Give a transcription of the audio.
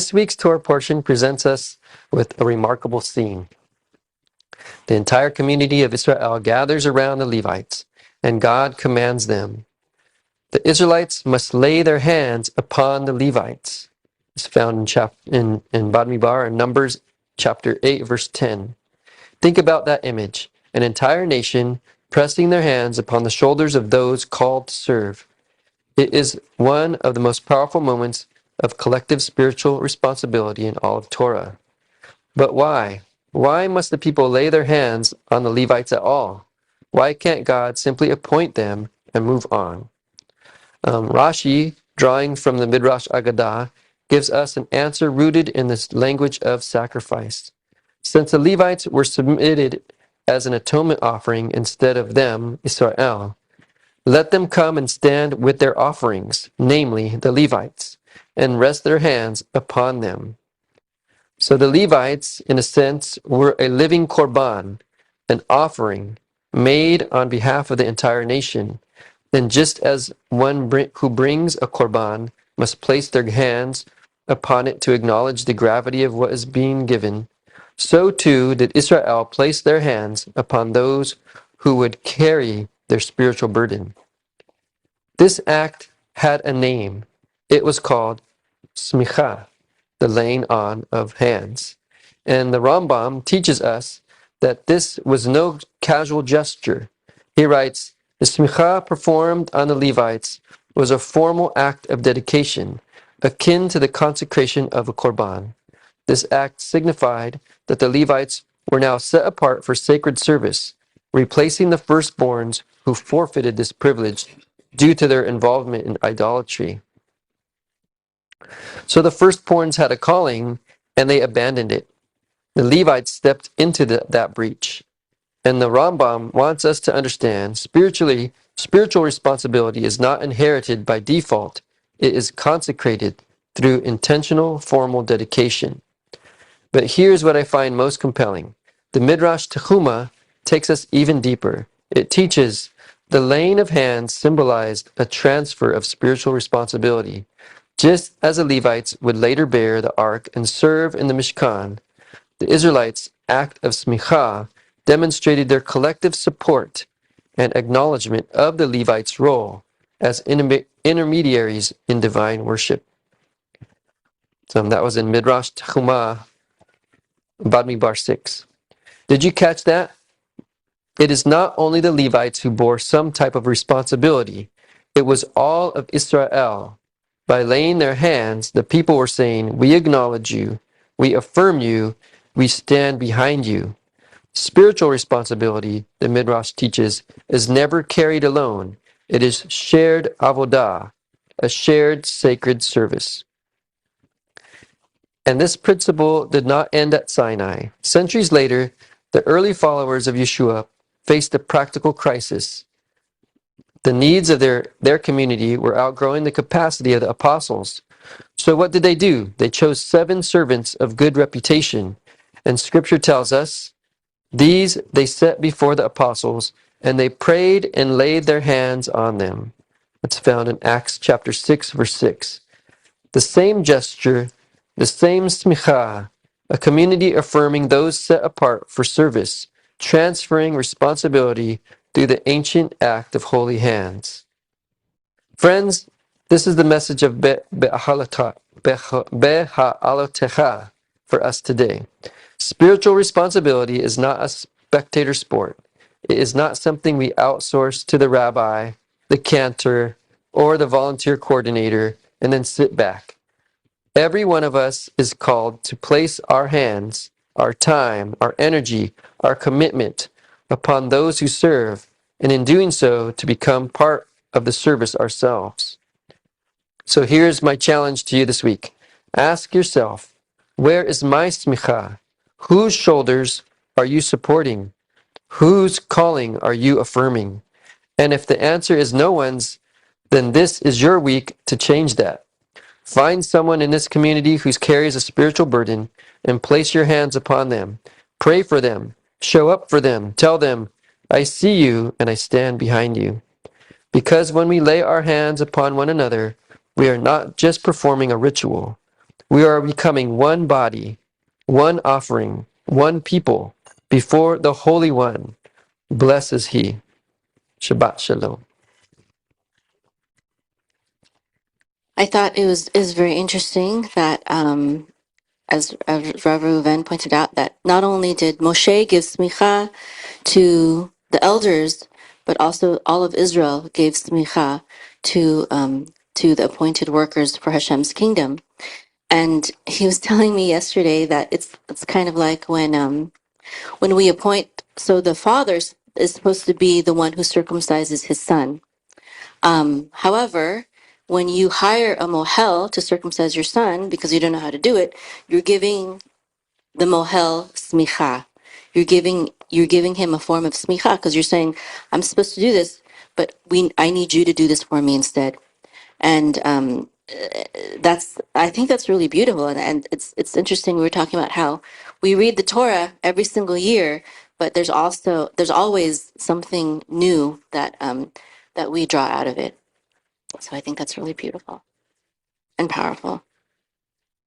This week's Torah portion presents us with a remarkable scene. The entire community of Israel gathers around the Levites, and God commands them. The Israelites must lay their hands upon the Levites. It's found in Bamidbar in Numbers chapter 8, verse 10. Think about that image, an entire nation pressing their hands upon the shoulders of those called to serve. It is one of the most powerful moments of collective spiritual responsibility in all of Torah. But why? Why must the people lay their hands on the Levites at all? Why can't God simply appoint them and move on? Rashi, drawing from the Midrash Agadah, gives us an answer rooted in this language of sacrifice. Since the Levites were submitted as an atonement offering instead of them, Israel, let them come and stand with their offerings, namely the Levites, and rest their hands upon them. So the Levites, in a sense, were a living korban, an offering made on behalf of the entire nation. And just as one who brings a korban must place their hands upon it to acknowledge the gravity of what is being given, so too did Israel place their hands upon those who would carry their spiritual burden. This act had a name. It was called semichah, the laying on of hands. And the Rambam teaches us that this was no casual gesture. He writes, the semichah performed on the Levites was a formal act of dedication, akin to the consecration of a korban. This act signified that the Levites were now set apart for sacred service, replacing the firstborns who forfeited this privilege due to their involvement in idolatry. So the firstborns had a calling, and they abandoned it. The Levites stepped into that breach. And the Rambam wants us to understand, spiritual responsibility is not inherited by default. It is consecrated through intentional, formal dedication. But here's what I find most compelling. The Midrash Tehumah takes us even deeper. It teaches the laying of hands symbolized a transfer of spiritual responsibility. Just as the Levites would later bear the ark and serve in the Mishkan, the Israelites' act of semichah demonstrated their collective support and acknowledgement of the Levites' role as intermediaries in divine worship. So that was in Midrash Tehumah, Bamidbar 6. Did you catch that? It is not only the Levites who bore some type of responsibility. It was all of Israel. By laying their hands, the people were saying, we acknowledge you, we affirm you, we stand behind you. Spiritual responsibility, the Midrash teaches, is never carried alone. It is shared avodah, a shared sacred service. And this principle did not end at Sinai. Centuries later, the early followers of Yeshua faced a practical crisis. The needs of their community were outgrowing the capacity of the apostles. So what did they do? They chose 7 servants of good reputation. And Scripture tells us, these they set before the apostles, and they prayed and laid their hands on them. That's found in Acts chapter 6, verse 6. The same gesture, the same semichah, a community affirming those set apart for service, transferring responsibility through the ancient act of holy hands. Friends, this is the message of Behaalotecha for us today. Spiritual responsibility is not a spectator sport. It is not something we outsource to the rabbi, the cantor, or the volunteer coordinator and then sit back. Every one of us is called to place our hands, our time, our energy, our commitment upon those who serve, and in doing so, to become part of the service ourselves. So here's my challenge to you this week. Ask yourself, where is my semichah? Whose shoulders are you supporting? Whose calling are you affirming? And if the answer is no one's, then this is your week to change that. Find someone in this community who carries a spiritual burden and place your hands upon them. Pray for them. Show up for them. Tell them, I see you and I stand behind you. Because when we lay our hands upon one another, we are not just performing a ritual. We are becoming one body, one offering, one people before the Holy One. Blessed is He. Shabbat Shalom. I thought is very interesting that as Rav Reuven pointed out, that not only did Moshe give smicha to the elders, but also all of Israel gave smicha to the appointed workers for Hashem's kingdom. And he was telling me yesterday that it's kind of like when we appoint. So the father is supposed to be the one who circumcises his son. However, when you hire a mohel to circumcise your son because you don't know how to do it, you're giving the mohel smicha. You're giving him a form of smicha because you're saying, I'm supposed to do this, but I need you to do this for me instead. And I think that's really beautiful, and it's interesting. We were talking about how we read the Torah every single year, but there's always something new that we draw out of it. So I think that's really beautiful and powerful.